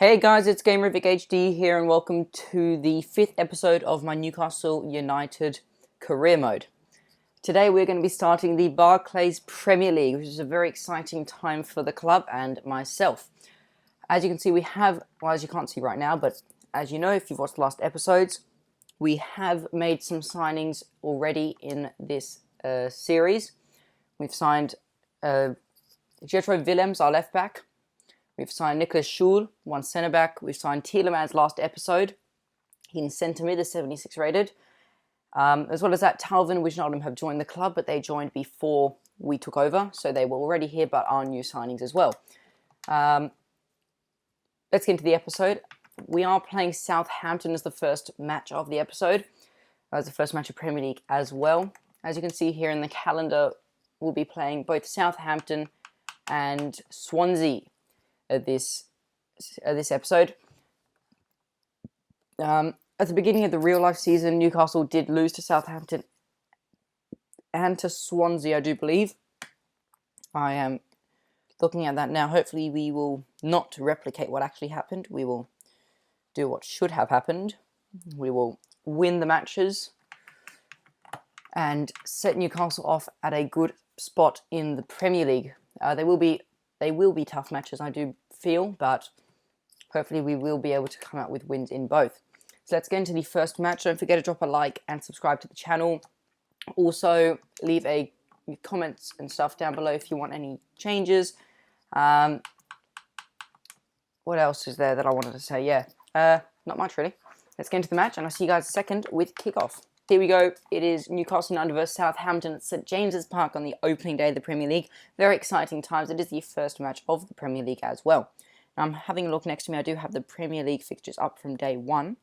Hey guys, it's Gamer HD here and welcome to the 5th episode of my Newcastle United career mode. Today we're going to be starting the Barclays Premier League, which is a very exciting time for the club and myself. As you can see, we have, well, as you can't see right now, but as you know, if you've watched the last episodes, we have made some signings already in this series. We've signed Jetro Willems, our left back. We've signed Nicholas Schul, one centre back. We've signed Tielemans last episode. He's in centre mid, is 76 rated. As well as that, Talvin and Wijnaldum have joined the club, but they joined before we took over, so they were already here, but are new signings as well. Let's get into the episode. We are playing Southampton as the first match of the episode, as the first match of Premier League as well. As you can see here in the calendar, we'll be playing both Southampton and Swansea at this episode. At the beginning of the real life season, Newcastle did lose to Southampton and to Swansea, I do believe. I am looking at that now. Hopefully we will not replicate what actually happened. We will do what should have happened. We will win the matches and set Newcastle off at a good spot in the Premier League. They will be tough matches, I do feel, but hopefully we will be able to come out with wins in both. So let's get into the first match. Don't forget to drop a like and subscribe to the channel. Also, leave a comments and stuff down below if you want any changes. What else is there that I wanted to say? Yeah, not much really. Let's get into the match, and I'll see you guys second with kickoff. Here we go. It is Newcastle United versus Southampton at St James's Park on the opening day of the Premier League. Very exciting times. It is the first match of the Premier League as well. Now, I'm having a look next to me. I do have the Premier League fixtures up from day one.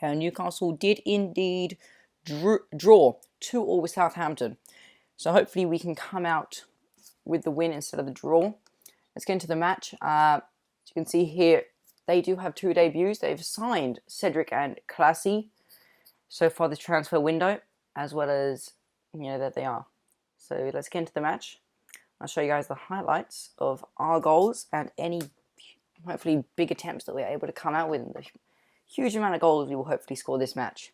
Newcastle did indeed draw 2-2 with Southampton. So hopefully we can come out with the win instead of the draw. Let's get into the match. As you can see here, they do have 2 debuts. They've signed Cedric and Classy so far this transfer window, as well as, that they are. So let's get into the match. I'll show you guys the highlights of our goals and any, hopefully, big attempts that we're able to come out with. The huge amount of goals we will hopefully score this match.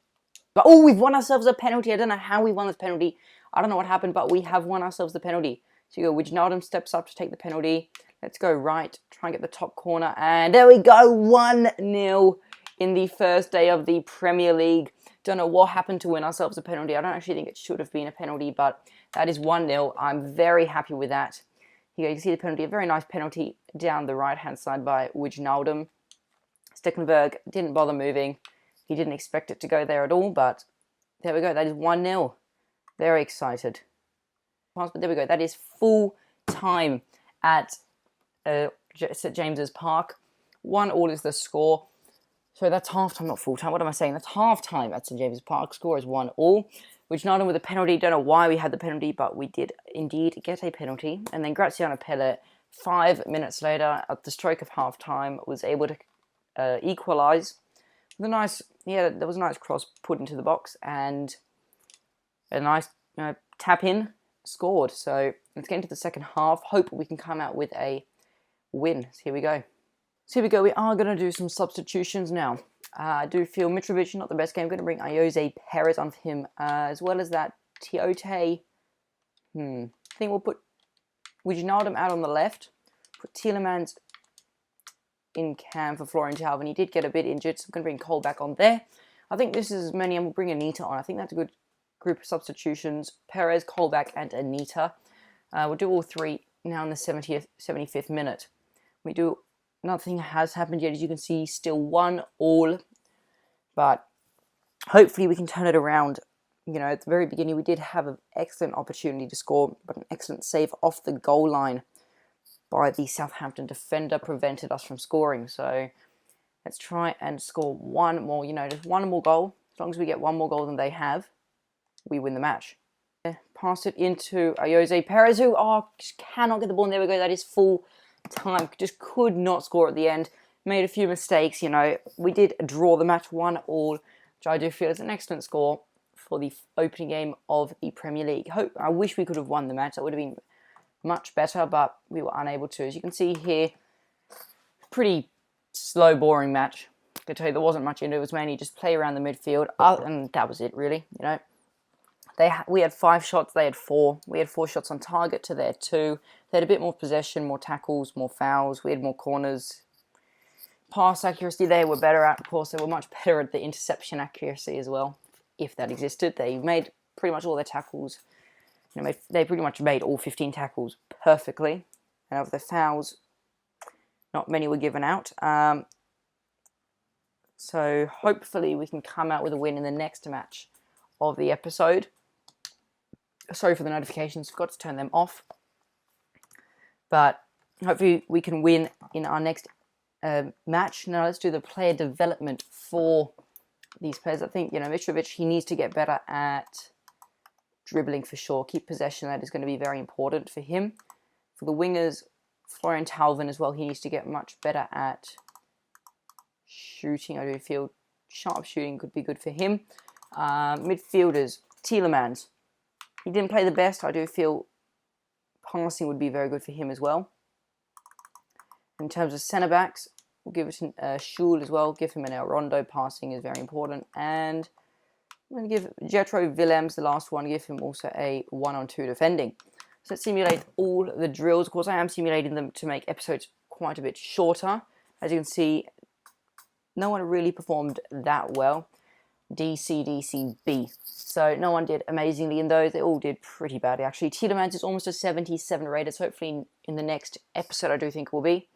But, we've won ourselves a penalty. I don't know how we won this penalty. I don't know what happened, but we have won ourselves the penalty. So you go, Wijnaldum steps up to take the penalty. Let's go right, try and get the top corner. And there we go, 1-0 in the first day of the Premier League. Don't know what happened to win ourselves a penalty. I don't actually think it should have been a penalty, but that is 1-0. I'm very happy with that. Here you can see the penalty, a very nice penalty down the right-hand side by Wijnaldum. Stekelenburg didn't bother moving. He didn't expect it to go there at all, but there we go. That is 1-0. Very excited. But there we go. That is full time at St James's Park. 1-1 is the score. So that's half-time, not full-time. What am I saying? That's half-time at St James's Park. Score is 1-1. Wijnaldum with a penalty. Don't know why we had the penalty, but we did indeed get a penalty. And then Graziano Pelle, 5 minutes later, at the stroke of half-time, was able to equalise. With a nice, there was a nice cross put into the box and a nice tap in, scored. So let's get into the second half. Hope we can come out with a win. So here we go. So here we go. We are going to do some substitutions now. I do feel Mitrovic not the best game. I'm going to bring Jose Perez on for him, as well as that Tiote. I think we'll put Wijnaldum out on the left. Put Tielemans in cam for Florian Talvin. He did get a bit injured, so I'm going to bring Cole back on there. I think this is as many, and we'll bring Anita on. I think that's a good group of substitutions. Perez, Colback, and Anita. We'll do all three now in the 75th minute. Nothing has happened yet, as you can see, still 1-1. But hopefully we can turn it around. At the very beginning we did have an excellent opportunity to score, but an excellent save off the goal line by the Southampton defender prevented us from scoring. So let's try and score one more, just one more goal. As long as we get one more goal than they have, we win the match. Pass it into Jose Perez, who just cannot get the ball. And there we go. That is full time. Just could not score at the end. Made a few mistakes. We did draw the match 1-1, which I do feel is an excellent score for the opening game of the Premier League. I wish we could have won the match. That would have been much better, but we were unable to. As you can see here, pretty slow, boring match. I can tell you there wasn't much in it. It was mainly just play around the midfield, and that was it, really. You know, we had 5 shots, they had 4. We had 4 shots on target to their 2. They had a bit more possession, more tackles, more fouls. We had more corners. Pass accuracy they were better at. Of course, they were much better at the interception accuracy as well, if that existed. They made pretty much all their tackles. You know, they pretty much made all 15 tackles perfectly. And of the fouls, not many were given out. So hopefully we can come out with a win in the next match of the episode. Sorry for the notifications, forgot to turn them off. But hopefully we can win in our next match. Now let's do the player development for these players. I think, you know, Mitrovic, he needs to get better at dribbling for sure. Keep possession, that is going to be very important for him. For the wingers, Florian Talvin as well, he needs to get much better at shooting. I do feel sharp shooting could be good for him. Midfielders, Tielemans. He didn't play the best. I do feel passing would be very good for him as well. In terms of centre-backs, we'll give it to Schul as well. Give him an El Rondo. Passing is very important. And I'm going to give Jetro Willems, the last one, give him also a 1-on-2 defending. So let's simulate all the drills. Of course, I am simulating them to make episodes quite a bit shorter. As you can see, no one really performed that well. D, C, D, C, B. So no one did amazingly in those. They all did pretty badly, actually. Tielemans is almost a 77 rated. So hopefully in the next episode, I do think it will be,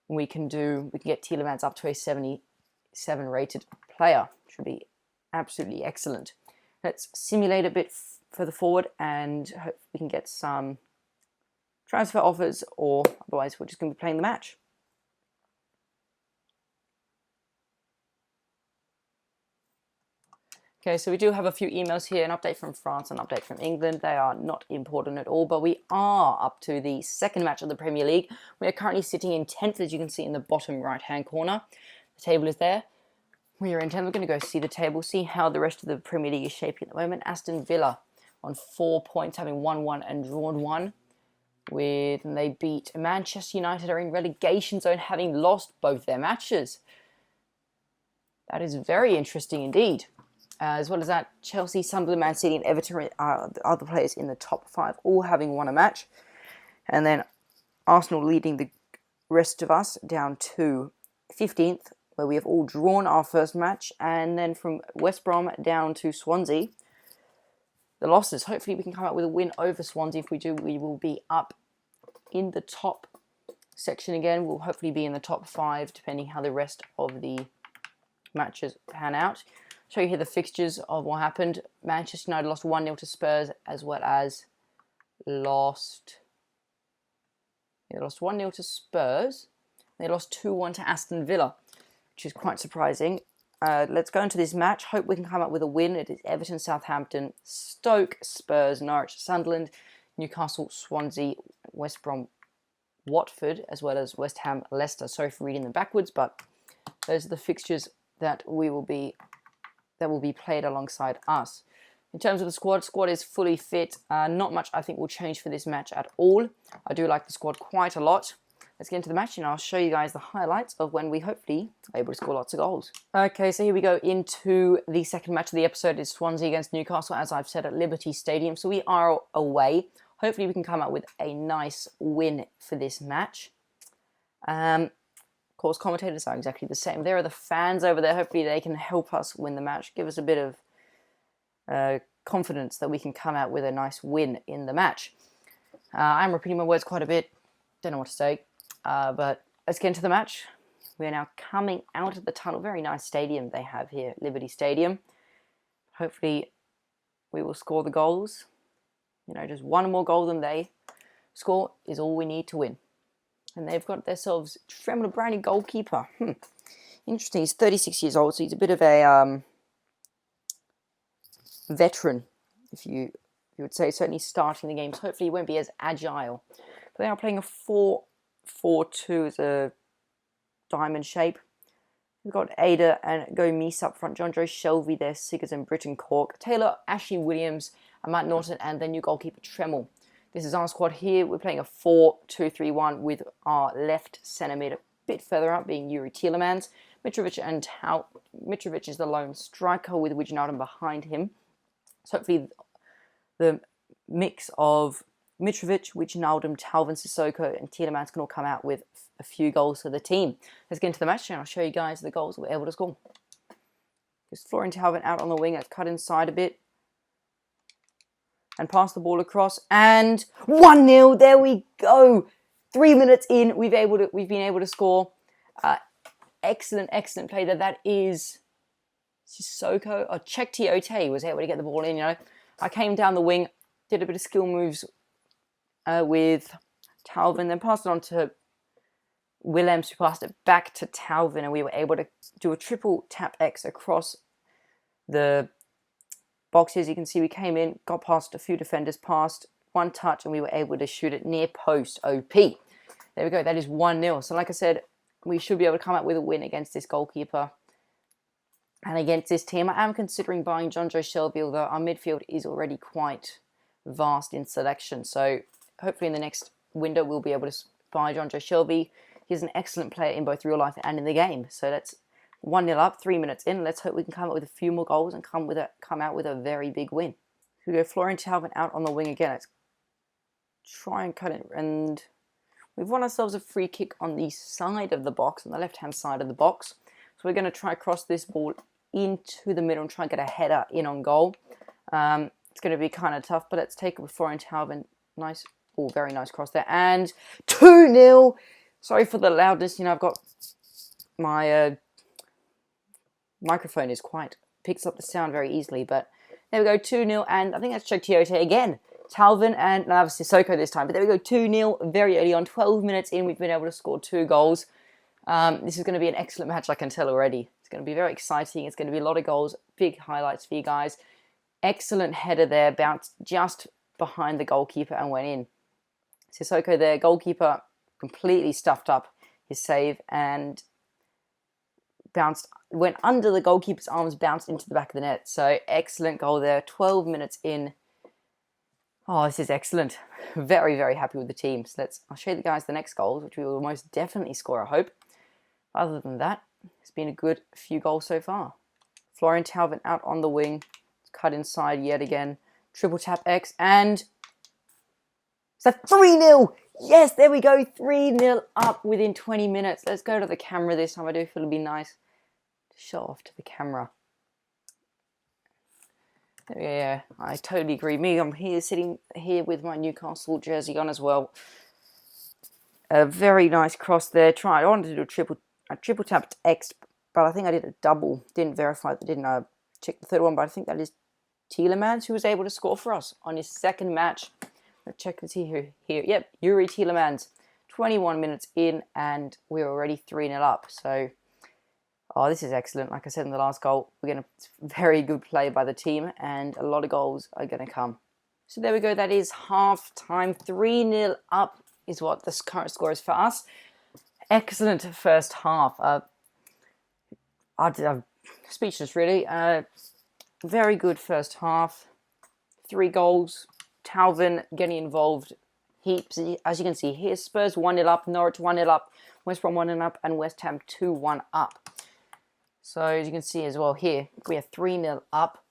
we can get Tielemans up to a 77 rated player. Should be absolutely excellent. Let's simulate a bit further forward and hope we can get some transfer offers, or otherwise we're just going to be playing the match. Okay, so we do have a few emails here, an update from France, an update from England. They are not important at all, but we are up to the second match of the Premier League. We are currently sitting in 10th, as you can see in the bottom right-hand corner. The table is there. We are in 10th. We're going to go see the table, see how the rest of the Premier League is shaping at the moment. Aston Villa on 4 points, having won 1 and drawn 1. And they beat Manchester United, are in relegation zone, having lost both their matches. That is very interesting indeed. As well as that, Chelsea, Sunderland, Man City and Everton are the other players in the top 5, all having won a match. And then Arsenal leading the rest of us down to 15th, where we have all drawn our first match. And then from West Brom down to Swansea, the losses. Hopefully we can come out with a win over Swansea. If we do, we will be up in the top section again. We'll hopefully be in the top 5, depending how the rest of the matches pan out. Show you here the fixtures of what happened. Manchester United lost 1-0 to Spurs, as well as lost 1-0 to Spurs. They lost 2-1 to Aston Villa, which is quite surprising. Let's go into this match. Hope we can come up with a win. It is Everton, Southampton, Stoke, Spurs, Norwich, Sunderland, Newcastle, Swansea, West Brom, Watford, as well as West Ham, Leicester. Sorry for reading them backwards, but those are the fixtures that will be played alongside us. In terms of the squad is fully fit. Not much I think will change for this match at all. I do like the squad quite a lot. Let's get into the match and I'll show you guys the highlights of when we hopefully are able to score lots of goals. Okay, so here we go into the second match of the episode. It's Swansea against Newcastle, as I've said, at Liberty Stadium. So we are away. Hopefully we can come out with a nice win for this match. Of course, commentators are exactly the same. There are the fans over there. Hopefully they can help us win the match, give us a bit of confidence that we can come out with a nice win in the match. I'm repeating my words quite a bit. Don't know what to say. But let's get into the match. We are now coming out of the tunnel. Very nice stadium they have here, Liberty Stadium. Hopefully we will score the goals. You know, just one more goal than they score is all we need to win. And they've got themselves Tremolo Brownie goalkeeper. Interesting. He's 36 years old, so he's a bit of a veteran, if you would say. Certainly starting the games. Hopefully he won't be as agile. But they are playing a 4-4-2 as a diamond shape. We've got Ada and Gomes up front. John Joe Shelby there, Siggers and Britton Cork. Taylor, Ashley Williams, and Matt Norton, and their new goalkeeper Tremel. This is our squad here. We're playing a 4-2-3-1 with our left centre mid bit further up, being Yuri Tielemans. Mitrovic is the lone striker with Wijnaldum behind him. So hopefully the mix of Mitrovic, Wijnaldum, Talvin, Sissoko, and Tielemans can all come out with a few goals for the team. Let's get into the match and I'll show you guys the goals we're able to score. Just Florian Talvin out on the wing. Let's cut inside a bit. And pass the ball across. And 1-0. There we go. 3 minutes in, we've been able to score. Excellent play there. That is Sissoko. Oh, Cheick Tiote was able to get the ball in. You know, I came down the wing, did a bit of skill moves with Talvin, then passed it on to Willems, who passed it back to Talvin, and we were able to do a triple tap X across the boxes. You can see we came in, got past a few defenders, passed one touch, and we were able to shoot it near post. OP. There we go. That is 1-0. So like I said, we should be able to come out with a win against this goalkeeper and against this team. I am considering buying Jonjo Shelvey, although our midfield is already quite vast in selection. So hopefully in the next window we'll be able to buy Jonjo Shelvey. He's an excellent player in both real life and in the game. So that's 1-0 up, 3 minutes in. Let's hope we can come up with a few more goals and come out with a very big win. So we go Florian Talvin out on the wing again. Let's try and cut it. And we've won ourselves a free kick on the side of the box, on the left-hand side of the box. So we're going to try cross this ball into the middle and try and get a header in on goal. It's going to be kind of tough, but let's take it with Florian Talvin. Nice, very nice cross there. And 2-0. Sorry for the loudness. You know, I've got my microphone picks up the sound very easily. But there we go, 2-0. And I think that's Cheick Tiote again. Talvin and now Sissoko this time. But there we go, 2-0 very early on. 12 minutes in, we've been able to score 2 goals. This is going to be an excellent match, I can tell already. It's going to be very exciting. It's going to be a lot of goals, big highlights for you guys. Excellent header there, bounced just behind the goalkeeper and went in. Sissoko there, goalkeeper completely stuffed up his save and went under the goalkeeper's arms, bounced into the back of the net. So excellent goal there, 12 minutes in. Oh, this is excellent. Very, very happy with the team. So I'll show you guys the next goals, which we will most definitely score, I hope. Other than that, it's been a good few goals so far. Florian Talvin out on the wing. Cut inside yet again. Triple tap X. And it's a 3-0. Yes, there we go. 3-0 up within 20 minutes. Let's go to the camera this time. I do feel it'd be nice to show off to the camera. Yeah, I totally agree. I'm here sitting here with my Newcastle jersey on as well. A very nice cross there. I wanted to do a triple tapped X, but I think I did a double. Didn't verify, didn't check the third one, but I think that is Tielemans who was able to score for us on his second match. Let's check and see who here. Yep, Yuri Tielemans. 21 minutes in, and we're already 3-0 up. So, this is excellent. Like I said in the last goal, it's very good play by the team, and a lot of goals are going to come. So there we go. That is half time. 3-0 up is what the current score is for us. Excellent first half. I'm speechless, really. Very good first half. 3 goals. Talvin getting involved heaps. As you can see here, Spurs 1-0 up, Norwich 1-0 up, West Brom 1-0 up, and West Ham 2-1 up. So as you can see as well here, we are 3-0 up.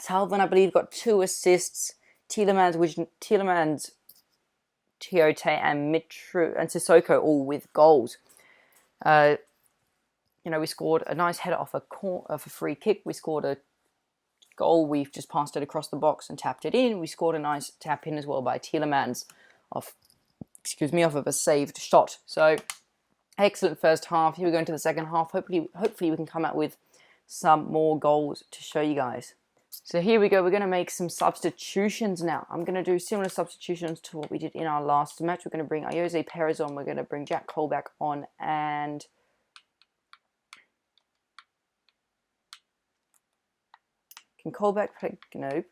Talvin, I believe, got 2 assists. Tielemans, Tiote, and Sissoko all with goals. We scored a nice header off a free kick. We scored a goal. We've just passed it across the box and tapped it in. We scored a nice tap in as well by Tielemans off of a saved shot. So excellent first half. Here we go into the second half. Hopefully we can come out with some more goals to show you guys. So here we go. We're going to make some substitutions now. I'm going to do similar substitutions to what we did in our last match. We're going to bring Jose Perez on. We're going to bring Jack Colback on, and can Colback play? No.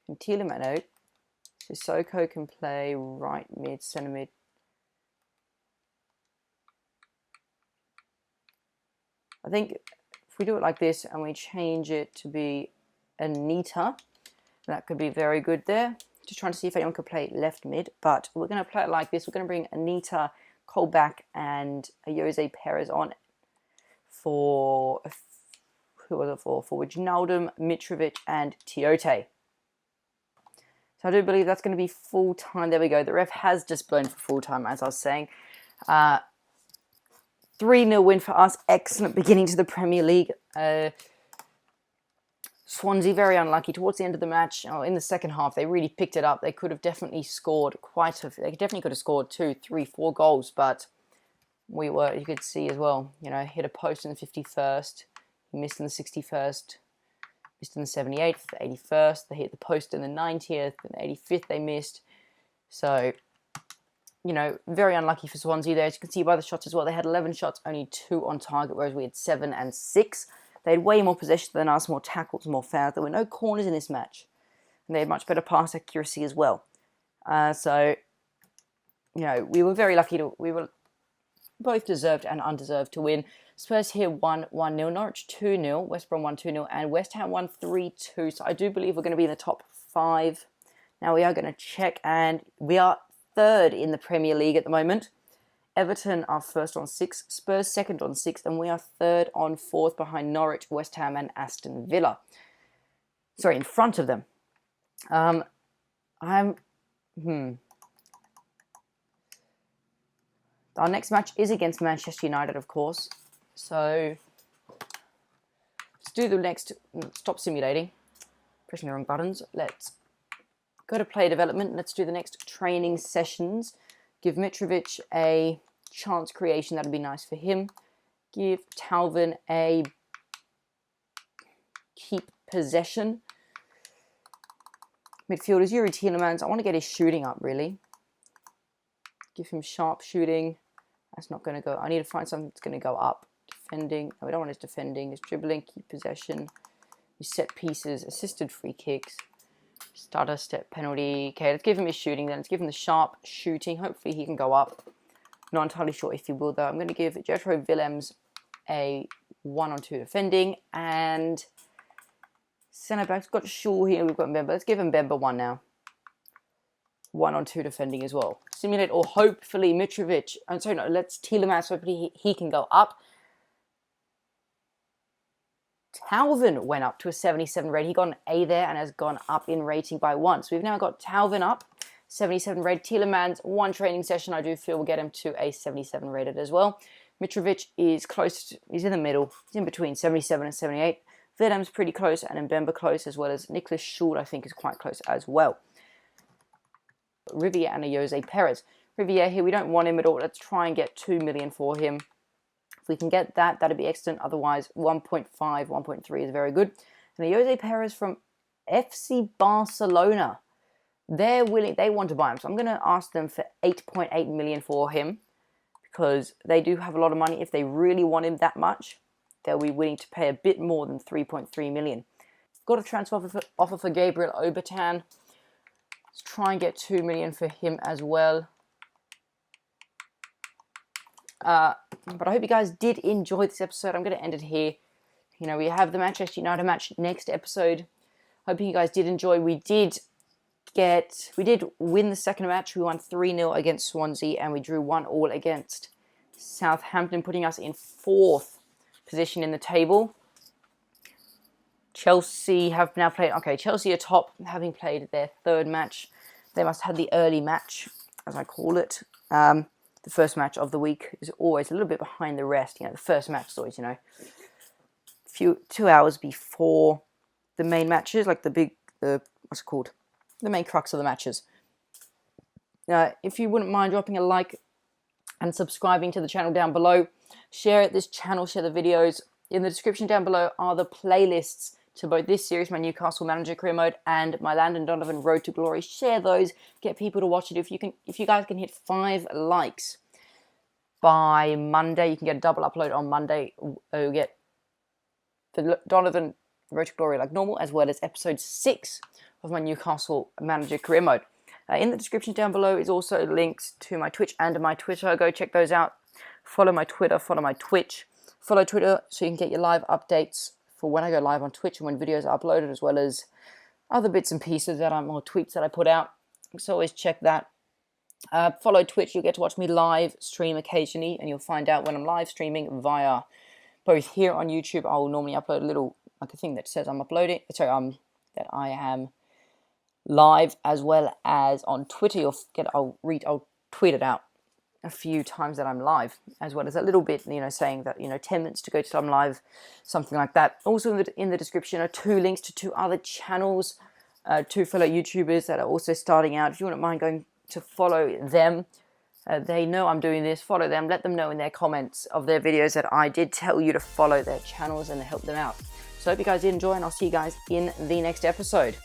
Can Tielemans? No. Sissoko can play right mid, centre mid. I think if we do it like this and we change it to be Anita, that could be very good there. Just trying to see if anyone could play left mid, but we're going to play it like this. We're going to bring Anita, Colback and Jose Perez on for, who was it for? For Wijnaldum, Mitrovic and Tiote. So I do believe that's going to be full time. There we go. The ref has just blown for full time, as I was saying. 3-0 win for us. Excellent beginning to the Premier League. Swansea, very unlucky. Towards the end of the match, in the second half, they really picked it up. They could have definitely scored they definitely could have scored 2, 3, 4 goals, but you could see as well, hit a post in the 51st, missed in the 61st, missed in the 78th, the 81st, they hit the post in the 90th, and the 85th they missed. So, very unlucky for Swansea there. As you can see by the shots as well, they had 11 shots, only 2 on target, whereas we had 7 and 6. They had way more possession than us, more tackles, more fouls. There were no corners in this match. And they had much better pass accuracy as well. So, we were very lucky we were both deserved and undeserved to win. Spurs here won 1-0, Norwich 2-0, West Brom won 2-0, and West Ham won 3-2. So I do believe we're going to be in the top 5. Now we are going to check, and we are 3rd in the Premier League at the moment. Everton are 1st on 6, Spurs 2nd on 6, and we are 3rd on 4th behind Norwich, West Ham and Aston Villa. Sorry, in front of them. Our next match is against Manchester United, of course. So, let's do the next, stop simulating, pressing the wrong buttons. Let's go to player development. Let's do the next training sessions. Give Mitrovic a chance creation. That'd be nice for him. Give Talvin a keep possession. Midfielders, Yuri Tielemans. I want to get his shooting up, really. Give him sharp shooting. That's not going to go. I need to find something that's going to go up. Defending. No, we don't want his defending. His dribbling, keep possession. His set pieces, assisted free kicks. Stutter, step, penalty. Okay, let's give him his shooting then. Let's give him the sharp shooting. Hopefully he can go up. Not entirely sure if he will though. I'm going to give Jetro Willems a 1-on-2 defending. And centre back's got Shaw here. We've got Mbemba. Let's give him Mbemba 1 now. 1-on-2 defending as well. Simulate or hopefully Mitrovic. I'm sorry, no, let's Tielemans. Hopefully he can go up. Talvin went up to a 77 rating. He got an A there and has gone up in rating by 1. So we've now got Talvin up, 77 rated. Tielemans, 1 training session. I do feel we'll get him to a 77 rated as well. Mitrovic is close. He's in the middle. He's in between 77 and 78. Willem's pretty close and Mbemba close, as well as Nicholas Schuld, I think, is quite close as well. Riviere and a Jose Perez. Riviere here, we don't want him at all. Let's try and get 2 million for him. If we can get that, that'd be excellent. Otherwise, 1.5, 1.3 is very good. And Jose Perez from FC Barcelona. They're willing, they want to buy him. So I'm going to ask them for 8.8 million for him. Because they do have a lot of money. If they really want him that much, they'll be willing to pay a bit more than 3.3 million. Got a transfer offer for Gabriel Obertan. Let's try and get 2 million for him as well. But I hope you guys did enjoy this episode. I'm going to end it here. We have the Manchester United match next episode. Hope you guys did enjoy. We did win the second match. We won 3-0 against Swansea and we drew 1-1 against Southampton, putting us in 4th position in the table. Chelsea have now played. Okay, Chelsea are top, having played their 3rd match. They must have had the early match, as I call it. The first match of the week is always a little bit behind the rest. The first match is always, 2 hours before the main matches, like the main crux of the matches. If you wouldn't mind dropping a like and subscribing to the channel down below, share this channel, share the videos. In the description down below are the playlists to both this series, my Newcastle Manager Career Mode, and my Landon Donovan Road to Glory. Share those, get people to watch it. If you guys can hit 5 likes by Monday, you can get a double upload on Monday. You'll get the Donovan Road to Glory like normal, as well as episode 6 of my Newcastle Manager Career Mode. In the description down below is also links to my Twitch and my Twitter. Go check those out. Follow my Twitter, follow my Twitch. Follow Twitter so you can get your live updates for when I go live on Twitch and when videos are uploaded, as well as other bits and pieces or tweets that I put out. So always check that. Follow Twitch, you'll get to watch me live stream occasionally, and you'll find out when I'm live streaming via both here on YouTube. I'll normally upload a little, like a thing that says I'm uploading, sorry, that I am live, as well as on Twitter. I'll tweet it out a few times that I'm live, as well as a little bit, saying that, 10 minutes to go till I'm live, something like that. Also in the description are 2 links to 2 other channels, 2 fellow YouTubers that are also starting out. If you wouldn't mind going to follow them, they know I'm doing this, follow them, let them know in their comments of their videos that I did tell you to follow their channels and help them out. So I hope you guys did enjoy, and I'll see you guys in the next episode.